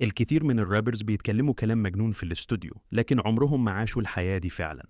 الكثير من الرابرز بيتكلموا كلام مجنون في الاستوديو، لكن عمرهم ما عاشوا الحياة دي فعلا.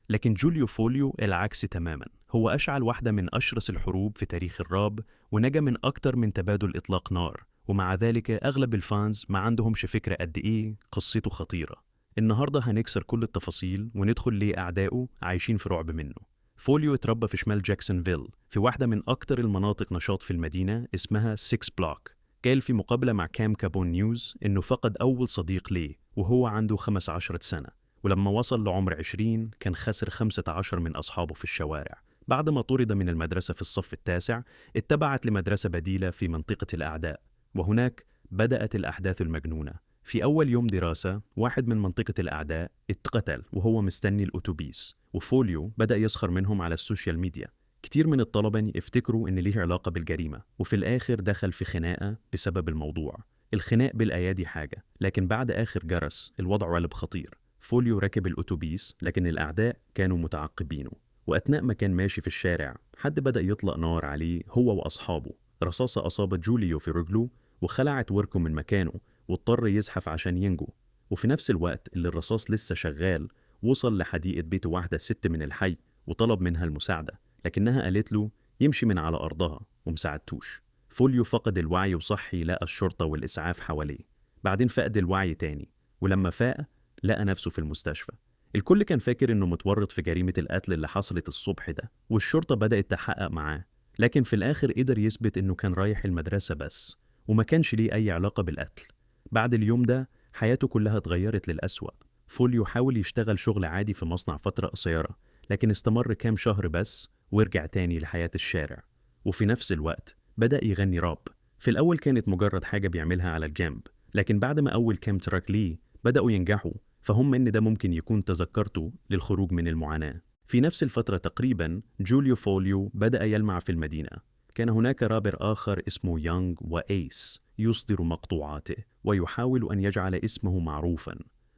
لكن جوليو فوليو العكس تماما، هو أشعل واحدة من أشرس الحروب في تاريخ الراب، ونجا من أكتر من تبادل إطلاق نار، ومع ذلك أغلب الفانز ما عندهمش فكرة قد إيه قصته خطيرة. النهاردة هنكسر كل التفاصيل وندخل ليه أعدائه عايشين في رعب منه. فوليو اتربى في شمال جاكسونفيل، في واحدة من أكتر المناطق نشاط في المدينة اسمها 6 بلوك. قال في مقابلة مع كام كابون نيوز إنه فقد أول صديق ليه وهو عنده 15 سنة، ولما وصل لعمر 20 كان خسر 15 من أصحابه في الشوارع. بعد ما طرد من المدرسة في الصف التاسع، اتبعت لمدرسة بديلة في منطقة الأعداء، وهناك بدأت الأحداث المجنونة. في أول يوم دراسة، واحد من منطقة الأعداء اتقتل وهو مستني الأتوبيس، وفوليو بدأ يسخر منهم على السوشيال ميديا. كتير من الطلبة يفتكروا إن ليه علاقة بالجريمة، وفي الآخر دخل في خناقة بسبب الموضوع. الخناق بالأيادي حاجة، لكن بعد آخر جرس الوضع قلب خطير. فوليو ركب الأتوبيس، لكن الأعداء كانوا متعقبينه، وأثناء ما كان ماشي في الشارع حد بدأ يطلق نار عليه هو وأصحابه. رصاصة أصابت جوليو في رجله وخلعت وركه من مكانه، واضطر يزحف عشان ينجو. وفي نفس الوقت اللي الرصاص لسه شغال، وصل لحديقة بيت واحدة ست من الحي وطلب منها المساعدة، لكنها قالت له يمشي من على أرضها ومساعدتوش. فوليو فقد الوعي وصحي لقى الشرطة والإسعاف حواليه. بعدين فقد الوعي تاني، ولما فاق لقى نفسه في المستشفى. الكل كان فاكر إنه متورط في جريمة القتل اللي حصلت الصبح ده، والشرطة بدأت تحقق معاه، لكن في الآخر قدر يثبت إنه كان رايح المدرسة بس، وما كانش ليه أي علاقة بالقتل. بعد اليوم ده حياته كلها اتغيرت للأسوأ. فوليو حاول يشتغل شغل عادي في مصنع فترة قصيرة، لكن استمر كام شهر بس ورجع تاني لحياة الشارع. وفي نفس الوقت بدأ يغني راب. في الأول كانت مجرد حاجة بيعملها على الجنب، لكن بعد ما أول كام تراك ليه بدأوا ينجحوا، فهم إن ده ممكن يكون تذكرته للخروج من المعاناة. في نفس الفترة تقريبا جوليو فوليو بدأ يلمع في المدينة. كان هناك رابر آخر اسمه يونغ وإيس يصدر مقطوعاته ويحاول أن يجعل اسمه معروفا،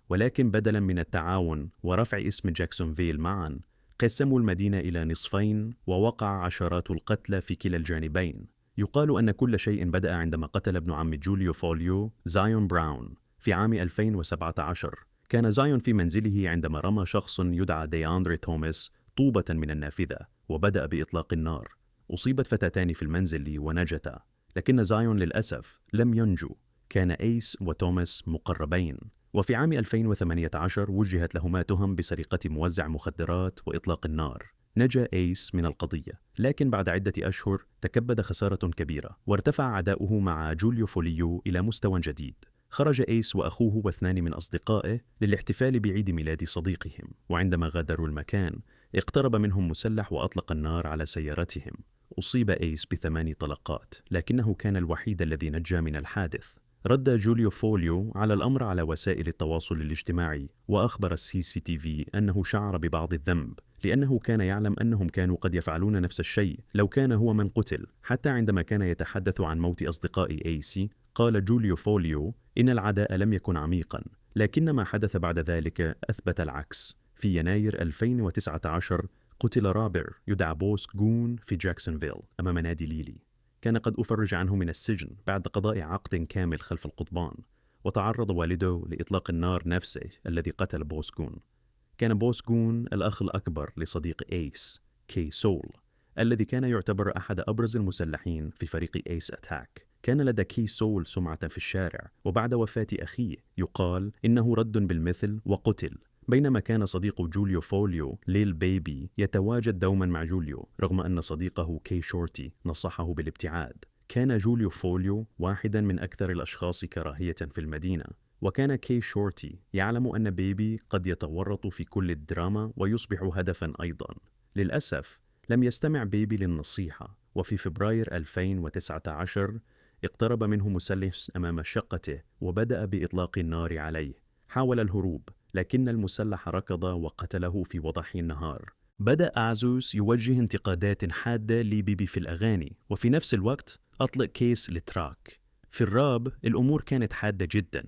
ولكن بدلا من التعاون ورفع اسم جاكسونفيل معا، قسموا المدينة إلى نصفين ووقع عشرات القتلى في كلا الجانبين. يقال أن كل شيء بدأ عندما قتل ابن عم جوليو فوليو زايون براون في عام 2017. كان زايون في منزله عندما رمى شخص يدعى دياندري توماس طوبة من النافذة وبدأ بإطلاق النار. أصيبت فتاتان في المنزل ونجتا، لكن زايون للأسف لم ينجو. كان إيس وتوماس مقربين، وفي عام 2018 وجهت لهما تهم بسرقة موزع مخدرات وإطلاق النار. نجا إيس من القضية، لكن بعد عدة أشهر تكبد خسارة كبيرة، وارتفع عداؤه مع جوليو فوليو إلى مستوى جديد. خرج إيس وأخوه واثنان من أصدقائه للاحتفال بعيد ميلاد صديقهم، وعندما غادروا المكان اقترب منهم مسلح وأطلق النار على سيارتهم. أصيب إيس ب8 طلقات، لكنه كان الوحيد الذي نجا من الحادث. رد جوليو فوليو على الأمر على وسائل التواصل الاجتماعي، وأخبر الCCTV أنه شعر ببعض الذنب، لأنه كان يعلم أنهم كانوا قد يفعلون نفس الشيء لو كان هو من قتل. حتى عندما كان يتحدث عن موت أصدقاء إيسي، قال جوليو فوليو إن العداء لم يكن عميقا، لكن ما حدث بعد ذلك أثبت العكس. في يناير 2019 قتل رابر يدعى بوس جون في جاكسونفيل أمام نادي ليلي. كان قد أفرج عنه من السجن بعد قضاء عقد كامل خلف القضبان، وتعرض والده لإطلاق النار نفسه الذي قتل بوس جون. كان بوس جون الأخ الأكبر لصديق إيس كي سول، الذي كان يعتبر أحد أبرز المسلحين في فريق إيس أتاك. كان لدى كي سول سمعة في الشارع، وبعد وفاة أخيه يقال إنه رد بالمثل وقتل، بينما كان صديق جوليو فوليو ليل بيبي يتواجد دوما مع جوليو رغم أن صديقه كي شورتي نصحه بالابتعاد. كان جوليو فوليو واحدا من أكثر الأشخاص كراهية في المدينة، وكان كي شورتي يعلم أن بيبي قد يتورط في كل الدراما ويصبح هدفا أيضا. للأسف لم يستمع بيبي للنصيحة، وفي فبراير 2019 اقترب منه مسلح أمام شقته وبدأ بإطلاق النار عليه. حاول الهروب، لكن المسلح ركض وقتله في وضح النهار. بدأ أعزوس يوجه انتقادات حادة لبيبي في الأغاني، وفي نفس الوقت أطلق كيس لتراك. في الراب الأمور كانت حادة جدا،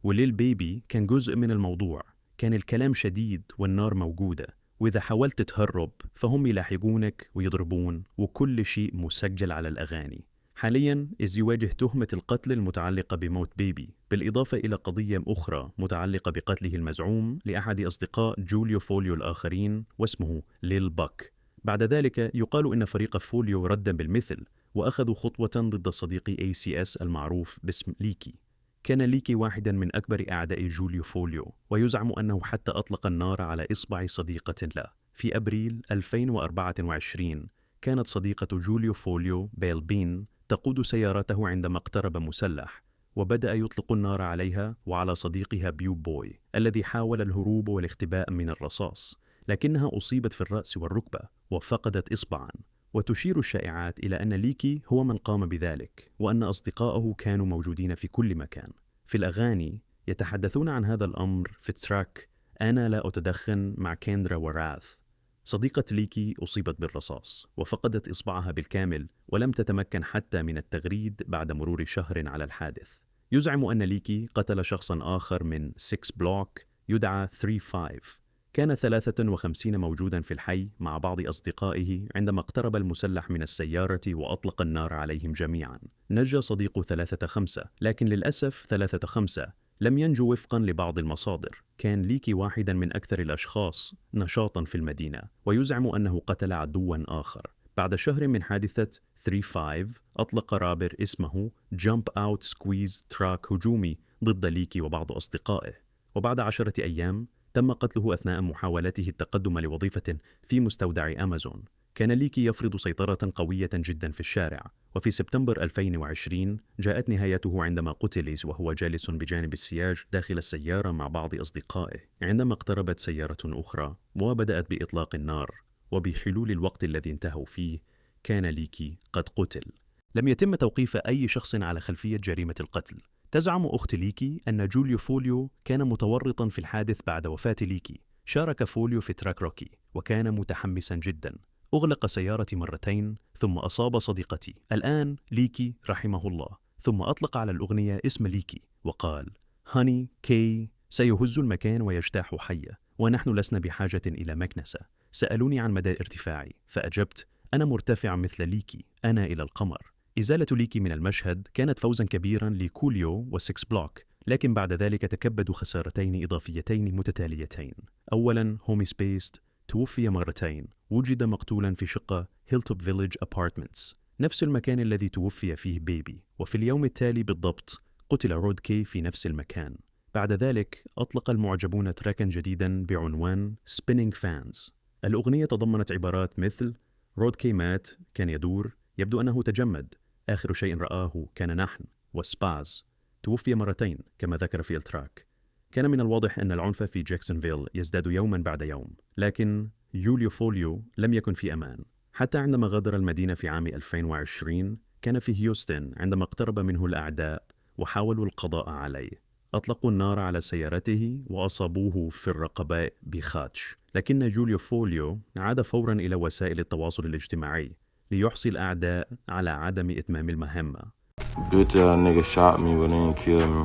وليل بيبي كان جزء من الموضوع. كان الكلام شديد والنار موجودة، وإذا حاولت تهرب فهم يلاحقونك ويضربون، وكل شيء مسجل على الأغاني. حالياً إز يواجه تهمة القتل المتعلقة بموت بيبي، بالإضافة إلى قضية أخرى متعلقة بقتله المزعوم لأحد أصدقاء جوليو فوليو الآخرين واسمه ليل باك. بعد ذلك يقال إن فريق فوليو رد بالمثل وأخذوا خطوة ضد صديق ACS المعروف باسم ليكي. كان ليكي واحداً من أكبر أعداء جوليو فوليو، ويزعم أنه حتى أطلق النار على إصبع صديقة له. في أبريل 2024 كانت صديقة جوليو فوليو بيل بين تقود سيارته عندما اقترب مسلح، وبدأ يطلق النار عليها وعلى صديقها بيو بوي الذي حاول الهروب والاختباء من الرصاص، لكنها أصيبت في الرأس والركبة وفقدت إصبعاً. وتشير الشائعات إلى أن ليكي هو من قام بذلك، وأن أصدقائه كانوا موجودين في كل مكان. في الأغاني يتحدثون عن هذا الأمر في تراك أنا لا أتدخن مع كيندرا وراث. صديقة ليكي أصيبت بالرصاص وفقدت إصبعها بالكامل، ولم تتمكن حتى من التغريد بعد مرور شهر على الحادث. يزعم أن ليكي قتل شخصاً آخر من 6 بلوك يدعى 35. كان 53 موجوداً في الحي مع بعض أصدقائه عندما اقترب المسلح من السيارة وأطلق النار عليهم جميعاً. نجى صديق 35، لكن للأسف 35 لم ينجو وفقاً لبعض المصادر. كان ليكي واحداً من أكثر الأشخاص نشاطاً في المدينة، ويزعم أنه قتل عدواً آخر. بعد شهر من حادثة 35 أطلق رابر اسمه Jump Out Squeeze تراك هجومي ضد ليكي وبعض أصدقائه، وبعد 10 أيام تم قتله أثناء محاولته التقدم لوظيفة في مستودع أمازون. كان ليكي يفرض سيطرة قوية جدا في الشارع، وفي سبتمبر 2020 جاءت نهايته عندما قتل وهو جالس بجانب السياج داخل السيارة مع بعض أصدقائه، عندما اقتربت سيارة أخرى وبدأت بإطلاق النار. وبحلول الوقت الذي انتهوا فيه كان ليكي قد قتل. لم يتم توقيف أي شخص على خلفية جريمة القتل. تزعم أخت ليكي أن جوليو فوليو كان متورطاً في الحادث بعد وفاة ليكي. شارك فوليو في تراك روكي وكان متحمساً جداً. أغلق سيارتي مرتين ثم أصاب صديقتي الآن ليكي رحمه الله، ثم أطلق على الأغنية اسم ليكي وقال هاني كي سيهز المكان ويجتاح حية، ونحن لسنا بحاجة إلى مكنسة. سألوني عن مدى ارتفاعي فأجبت أنا مرتفع مثل ليكي، أنا إلى القمر. إزالة ليكي من المشهد كانت فوزاً كبيراً لكوليو و6 بلوك، لكن بعد ذلك تكبدوا خسارتين إضافيتين متتاليتين. أولاً هومي سبيست توفي مرتين، وجد مقتولاً في شقة هيلتوب فيليج أبارتمنتس، نفس المكان الذي توفي فيه بيبي. وفي اليوم التالي بالضبط قتل رود كي في نفس المكان. بعد ذلك أطلق المعجبون تراكاً جديداً بعنوان Spinning Fans. الأغنية تضمنت عبارات مثل رود كي مات، كان يدور، يبدو أنه تجمد، آخر شيء رآه كان نحن، وسباز توفي مرتين كما ذكر في التراك. كان من الواضح أن العنف في جاكسونفيل يزداد يوماً بعد يوم، لكن جوليو فوليو لم يكن في أمان. حتى عندما غادر المدينة في عام 2020 كان في هيوستن عندما اقترب منه الأعداء وحاولوا القضاء عليه. أطلقوا النار على سيارته وأصابوه في الرقبة بخدش، لكن جوليو فوليو عاد فوراً إلى وسائل التواصل الاجتماعي ليحصي الأعداء على عدم إتمام المهمة. Bitch ass nigga shot me but didn't kill me.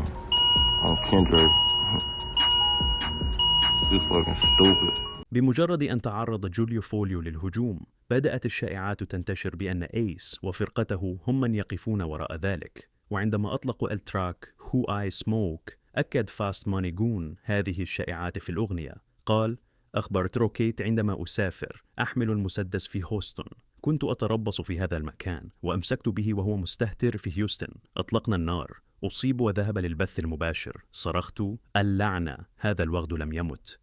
On Kendrick. You fucking stupid. بمجرد أن تعرض جوليو فوليو للهجوم بدأت الشائعات تنتشر بأن إيس وفرقته هم من يقفون وراء ذلك. وعندما أطلقوا التراك Who I Smoke أكد فاست ماني جون هذه الشائعات في الأغنية. قال أخبرت روكيت عندما أسافر أحمل المسدس في هوستن، كنت أتربص في هذا المكان وأمسكت به وهو مستهتر في هيوستن، أطلقنا النار، أصيب وذهب للبث المباشر، صرخت اللعنة هذا الوغد لم يمت.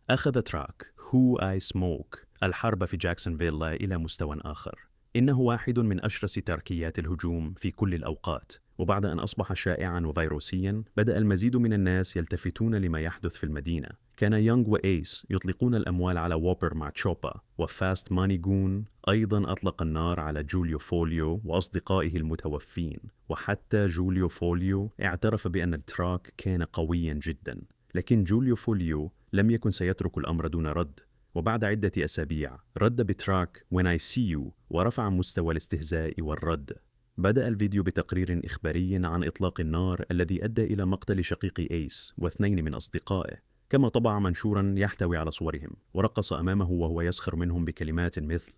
أخذ تراك Who I Smoke الحرب في جاكسونفيل إلى مستوى آخر. إنه واحد من أشرس تركيات الهجوم في كل الأوقات، وبعد أن أصبح شائعاً وفيروسياً بدأ المزيد من الناس يلتفتون لما يحدث في المدينة. كان يونغ وإيس يطلقون الأموال على ووبر مع تشوبا، وفاست ماني جون أيضاً أطلق النار على جوليو فوليو وأصدقائه المتوفين. وحتى جوليو فوليو اعترف بأن التراك كان قوياً جداً، لكن جوليو فوليو لم يكن سيترك الأمر دون رد. وبعد عدة أسابيع رد بتراك When I See You ورفع مستوى الاستهزاء والرد. بدأ الفيديو بتقرير إخباري عن إطلاق النار الذي أدى إلى مقتل شقيق إيس واثنين من أصدقائه، كما طبع منشوراً يحتوي على صورهم ورقص أمامه وهو يسخر منهم بكلمات مثل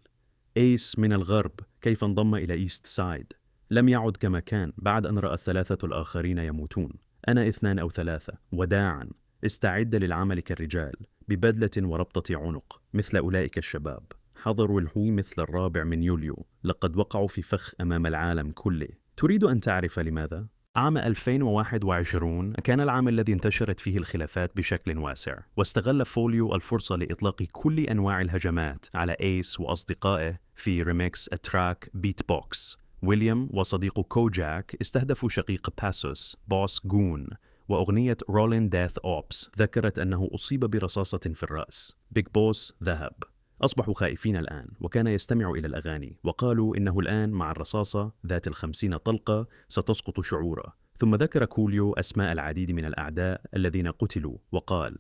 إيس من الغرب كيف انضم إلى إيست سايد، لم يعد كما كان بعد أن رأى الثلاثة الآخرين يموتون. أنا 2 أو 3 وداعا. استعد للعمل كالرجال ببدلة وربطة عنق مثل أولئك الشباب. حضروا الهوي مثل 4 يوليو. لقد وقعوا في فخ أمام العالم كله. تريد أن تعرف لماذا؟ عام 2021 كان العام الذي انتشرت فيه الخلافات بشكل واسع، واستغل فوليو الفرصة لإطلاق كل أنواع الهجمات على إيس وأصدقائه في ريميكس التراك بيت بوكس. ويليام وصديقه كوجاك استهدفوا شقيق باسوس بوس جون، وأغنية رولين ديث أوبس ذكرت أنه أصيب برصاصة في الرأس. بيج بوس ذهب. أصبحوا خائفين الآن، وكان يستمع إلى الأغاني، وقالوا إنه الآن مع الرصاصة ذات 50 طلقة ستسقط شعوره. ثم ذكر كوليو أسماء العديد من الأعداء الذين قتلوا، وقال: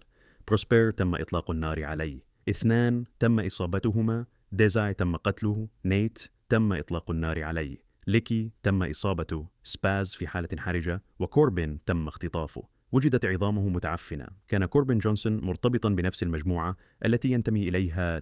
بروسبير تم إطلاق النار عليه، 2 تم إصابتهما، ديزاي تم قتله، نيت تم إطلاق النار عليه، ليكي تم إصابته، سباز في حالة حرجة، وكوربين تم اختطافه. وجدت عظامه متعفنة. كان كوربين جونسون مرتبطا بنفس المجموعة التي ينتمي إليها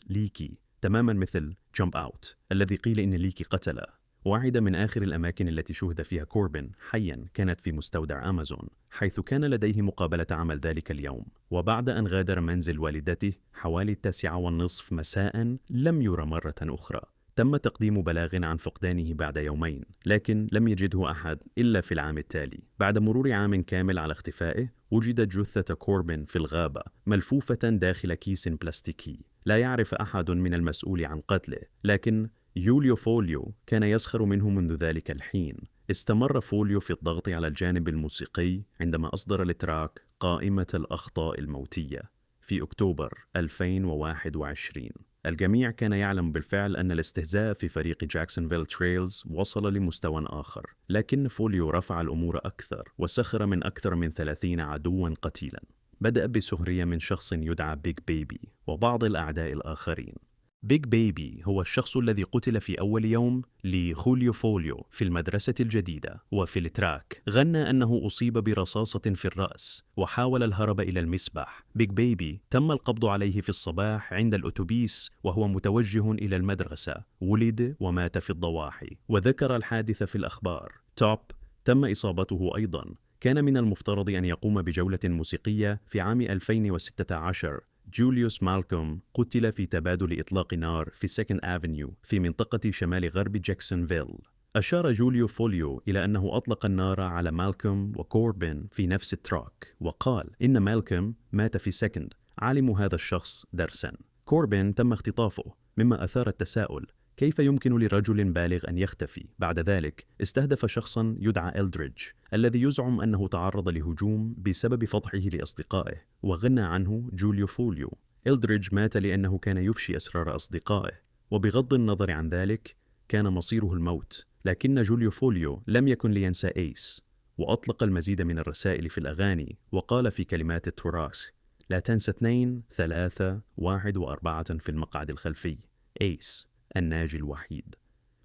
ليكي، تماما مثل جمب أوت الذي قيل إن ليكي قتله. واحدة من آخر الأماكن التي شوهد فيها كوربين حيا كانت في مستودع أمازون، حيث كان لديه مقابلة عمل ذلك اليوم. وبعد أن غادر منزل والدته حوالي 9:30 مساء لم يرى مرة أخرى. تم تقديم بلاغ عن فقدانه بعد يومين، لكن لم يجده أحد إلا في العام التالي. بعد مرور عام كامل على اختفائه، وجدت جثة كوربين في الغابة ملفوفة داخل كيس بلاستيكي. لا يعرف أحد من المسؤول عن قتله، لكن يوليو فوليو كان يسخر منه منذ ذلك الحين. استمر فوليو في الضغط على الجانب الموسيقي عندما أصدر التراك قائمة الأخطاء الموتية في أكتوبر 2021. الجميع كان يعلم بالفعل أن الاستهزاء في فريق جاكسونفيل تريلز وصل لمستوى آخر، لكن فوليو رفع الأمور أكثر وسخر من أكثر من 30 عدواً قتيلاً. بدأ بسخرية من شخص يدعى بيج بيبي وبعض الأعداء الآخرين. بيج بيبي هو الشخص الذي قتل في أول يوم لخوليو فوليو في المدرسة الجديدة، وفي التراك غنى أنه أصيب برصاصة في الرأس وحاول الهرب إلى المسبح. بيج بيبي تم القبض عليه في الصباح عند الأتوبيس وهو متوجه إلى المدرسة. ولد ومات في الضواحي، وذكر الحادث في الأخبار. توب تم إصابته أيضاً. كان من المفترض أن يقوم بجولة موسيقية في عام 2016. جوليوس مالكوم قتل في تبادل إطلاق نار في سيكند أفنيو في منطقة شمال غرب جاكسونفيل. أشار جوليو فوليو إلى أنه أطلق النار على مالكوم وكوربين في نفس التراك، وقال إن مالكوم مات في سكند. علم هذا الشخص درساً. كوربين تم اختطافه، مما أثار التساؤل: كيف يمكن لرجل بالغ أن يختفي؟ بعد ذلك استهدف شخصاً يدعى إلدريدج الذي يزعم أنه تعرض لهجوم بسبب فضحه لأصدقائه، وغنى عنه جوليو فوليو. إلدريدج مات لأنه كان يفشي أسرار أصدقائه، وبغض النظر عن ذلك كان مصيره الموت. لكن جوليو فوليو لم يكن لينسى إيس، وأطلق المزيد من الرسائل في الأغاني، وقال في كلمات التراث: لا تنسى 2 3 1 و4 في المقعد الخلفي. إيس الناجي الوحيد.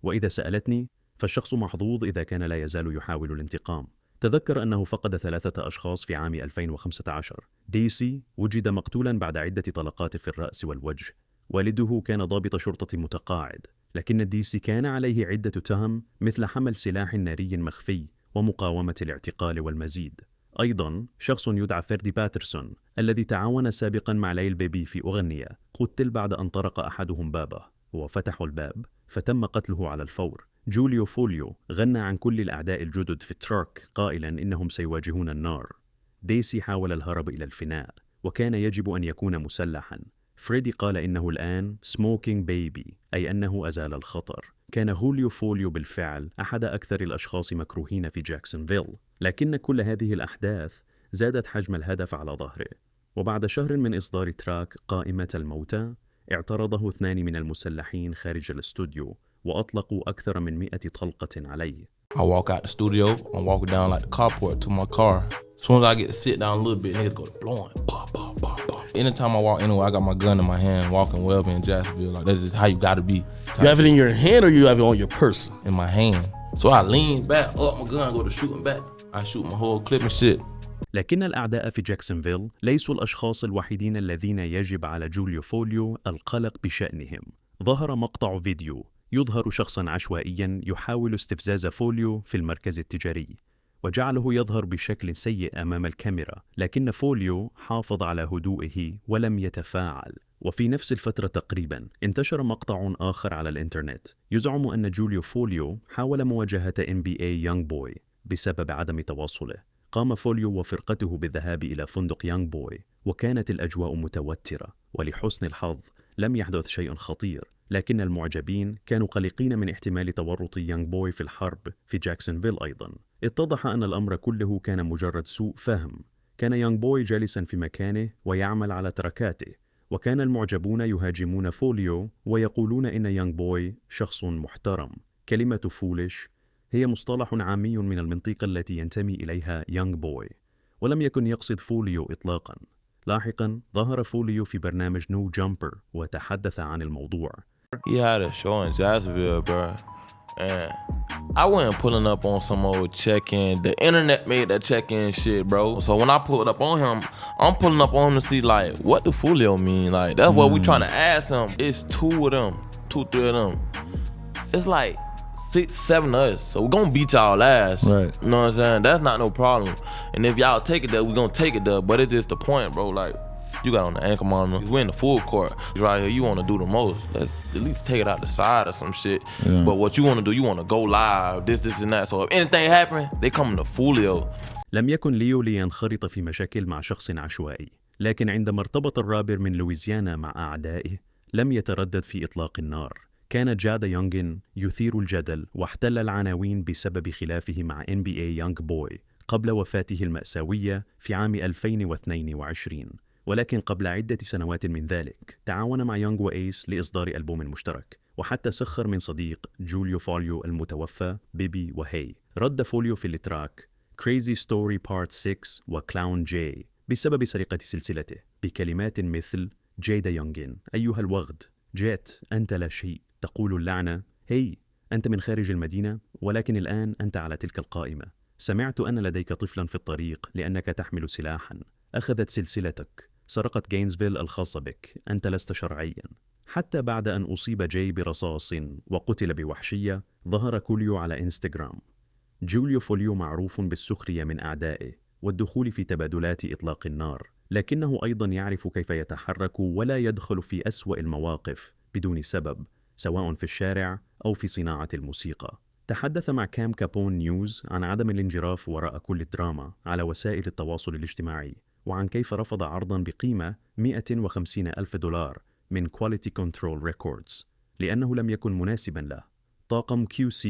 وإذا سألتني، فالشخص محظوظ إذا كان لا يزال يحاول الانتقام. تذكر أنه فقد 3 أشخاص في عام 2015. ديسي وجد مقتولا بعد عدة طلقات في الرأس والوجه. والده كان ضابط شرطة متقاعد، لكن ديسي كان عليه عدة تهم مثل حمل سلاح ناري مخفي ومقاومة الاعتقال والمزيد. أيضا شخص يدعى فيردي باترسون الذي تعاون سابقا مع ليل بيبي في أغنية قتل بعد أن طرق أحدهم بابه وفتحوا الباب فتم قتله على الفور. جوليو فوليو غنى عن كل الأعداء الجدد في التراك قائلا إنهم سيواجهون النار. ديسي حاول الهرب إلى الفناء وكان يجب أن يكون مسلحا. فريدي قال إنه الآن سموكينج بيبي، أي أنه أزال الخطر. كان جوليو فوليو بالفعل أحد أكثر الأشخاص مكروهين في جاكسونفيل، لكن كل هذه الأحداث زادت حجم الهدف على ظهره. وبعد شهر من إصدار تراك قائمة الموتى، اعترضه 2 من المسلحين خارج الاستوديو وأطلقوا أكثر من 100 طلقة عليه. I walk out the studio, I'm walking down like the carport to my car. As soon as I get to sit down a little bit, niggas go blowing, pop, pop, pop, pop. Anytime I walk anywhere, I got my gun in my hand, walking Welby in Jacksonville. Like, that's just how you gotta be. You have it in your hand or you have it on your person? In my hand. So I lean back, up my gun, go to shooting back. I shoot my whole clip and shit. لكن الأعداء في جاكسونفيل ليسوا الأشخاص الوحيدين الذين يجب على جوليو فوليو القلق بشأنهم. ظهر مقطع فيديو يظهر شخصاً عشوائياً يحاول استفزاز فوليو في المركز التجاري وجعله يظهر بشكل سيء أمام الكاميرا، لكن فوليو حافظ على هدوئه ولم يتفاعل. وفي نفس الفترة تقريباً انتشر مقطع آخر على الإنترنت يزعم أن جوليو فوليو حاول مواجهة NBA يونغ بوي بسبب عدم تواصله. قام فوليو وفرقته بالذهاب إلى فندق يونغ بوي وكانت الأجواء متوترة، ولحسن الحظ لم يحدث شيء خطير، لكن المعجبين كانوا قلقين من احتمال تورط يونغ بوي في الحرب في جاكسونفيل أيضاً. اتضح أن الأمر كله كان مجرد سوء فهم. كان يونغ بوي جالساً في مكانه ويعمل على تركاته، وكان المعجبون يهاجمون فوليو ويقولون إن يونغ بوي شخص محترم. كلمة فوليش هي مصطلح عامي من المنطقة التي ينتمي إليها يونغ بوي، ولم يكن يقصد فوليو إطلاقاً. لاحقاً ظهر فوليو في برنامج نو جامبر وتحدث عن الموضوع. He had a show in Jacksonville, bro. And I wasn't pulling up on some old check-in. The internet made that check-in shit, bro. So when I pulled up on him, I'm pulling up on him to see, like, what the Fulio mean? Like, that's what we trying to ask him. It's 2 of them, 2, 3 of them. It's like 6, 7 of us. So we're gonna beat y'all ass. Right. You know what I'm saying? That's not no problem. And if y'all take it there, we're gonna take it there. But it's just the point, bro. Like, you got on the ankle monitor. We're in the full court. Right here, you want to do the most. Let's at least take it out the side or some shit. Yeah. But what you want to do, you want to go live, this and that. So if anything happen, they come to Fulio. لم يكن ليو لينخرط في مشاكل مع شخص عشوائي، لكن عندما ارتبط الرابر من لويزيانا مع أعدائه لم يتردد في إطلاق النار. كان جاد يونغن يثير الجدل واحتل العناوين بسبب خلافه مع NBA يونغ بوي قبل وفاته المأساوية في عام 2022. ولكن قبل عدة سنوات من ذلك تعاون مع يونغ وإيس لإصدار ألبوم مشترك، وحتى سخر من صديق جوليو فوليو المتوفى بيبي وهي. رد فوليو في التراك Crazy Story Part 6 وكلاون جاي بسبب سرقة سلسلته بكلمات مثل جيدا يونغين أيها الوغد، جيت أنت لا شيء، تقول اللعنة، هي أنت من خارج المدينة ولكن الآن أنت على تلك القائمة. سمعت أن لديك طفلا في الطريق لأنك تحمل سلاحا، أخذت سلسلتك، سرقت جينزفيل الخاصة بك، أنت لست شرعيا. حتى بعد أن أصيب جاي برصاص وقتل بوحشية ظهر كوليو على إنستغرام. جوليو فوليو معروف بالسخرية من أعدائه والدخول في تبادلات إطلاق النار، لكنه أيضا يعرف كيف يتحرك ولا يدخل في أسوأ المواقف بدون سبب، سواء في الشارع أو في صناعة الموسيقى. تحدث مع كام كابون نيوز عن عدم الانجراف وراء كل الدراما على وسائل التواصل الاجتماعي، وعن كيف رفض عرضاً بقيمة $150,000 من Quality Control Records لأنه لم يكن مناسباً له. طاقم QC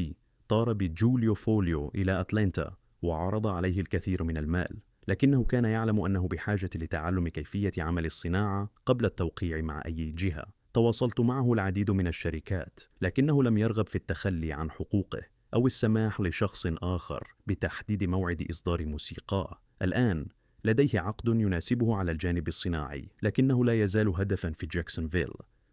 طار بجوليو فوليو إلى أتلانتا وعرض عليه الكثير من المال، لكنه كان يعلم أنه بحاجة لتعلم كيفية عمل الصناعة قبل التوقيع مع أي جهة. تواصلت معه العديد من الشركات، لكنه لم يرغب في التخلي عن حقوقه أو السماح لشخص آخر بتحديد موعد إصدار موسيقاه. الآن لديه عقد يناسبه على الجانب الصناعي، لكنه لا يزال هدفاً في جاكسونفيل،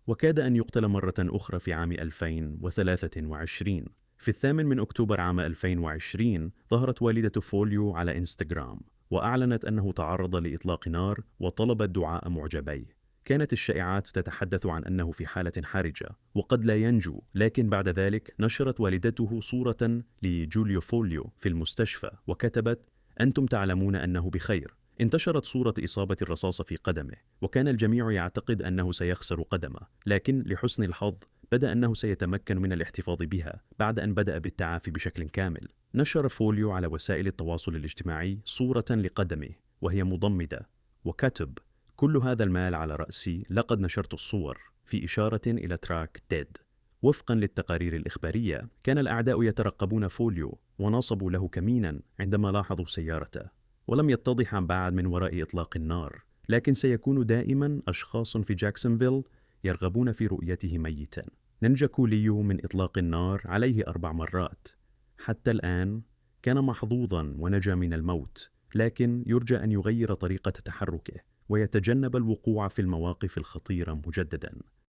وكاد أن يقتل مرة أخرى في عام 2023. في 8 أكتوبر عام 2020 ظهرت والدة فوليو على إنستغرام وأعلنت أنه تعرض لإطلاق نار وطلبت دعاء معجبيه. كانت الشائعات تتحدث عن أنه في حالة حرجة وقد لا ينجو، لكن بعد ذلك نشرت والدته صورة لجوليو فوليو في المستشفى وكتبت أنتم تعلمون أنه بخير. انتشرت صورة إصابة الرصاص في قدمه، وكان الجميع يعتقد أنه سيخسر قدمه، لكن لحسن الحظ بدأ أنه سيتمكن من الاحتفاظ بها بعد أن بدأ بالتعافي بشكل كامل. نشر فوليو على وسائل التواصل الاجتماعي صورة لقدمه وهي مضمدة وكتب كل هذا المال على رأسي، لقد نشرت الصور، في إشارة إلى تراك ديد. وفقا للتقارير الإخبارية كان الأعداء يترقبون فوليو ونصبوا له كمينا عندما لاحظوا سيارته، ولم يتضح بعد من وراء إطلاق النار، لكن سيكون دائما أشخاص في جاكسونفيل يرغبون في رؤيته ميتا. ننجى كوليو من إطلاق النار عليه 4 مرات. حتى الآن كان محظوظا ونجا من الموت، لكن يرجى أن يغير طريقة تحركه ويتجنب الوقوع في المواقف الخطيرة مجددا.